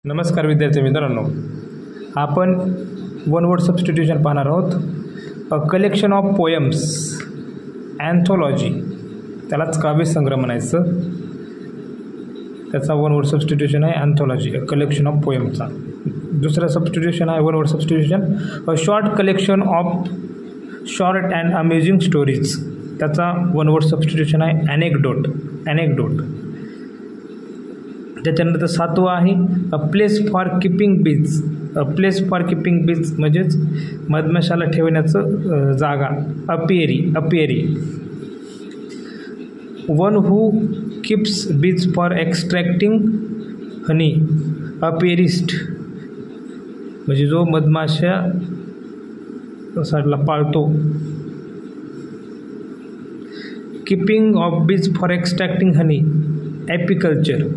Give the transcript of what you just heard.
नमस्कार विद्यार्थी मित्रांनो, आपण वन वर्ड सबस्टिट्यूशन पाहणार आहोत. अ कलेक्शन ऑफ पोएम्स, अँथॉलॉजी, त्यालाच काव्यसंग्रह म्हणायचं. त्याचा वन वर्ड सबस्टिट्यूशन आहे अँथॉलॉजी, अ कलेक्शन ऑफ पोएमचा. दुसरा सबस्टिट्यूशन आहे one word substitution a short collection of short and amazing stories. त्याचा वन वर्ड सबस्टिट्यूशन आहे ॲनेक्डोट. त्याच्यानंतर सातवा आहे अ प्लेस फॉर किपिंग बीज. अ प्लेस फॉर किपिंग बीज म्हणजेच मधमाशाला ठेवण्याचं जागा, अपियरी. वन हू किप्स बीज फॉर एक्स्ट्रॅक्टिंग हनी, अपियरिस्ट. म्हणजे जो मधमाशा साईडला पाळतो. किपिंग ऑफ बीज फॉर एक्स्ट्रॅक्टिंग हनी, ॲपिकल्चर.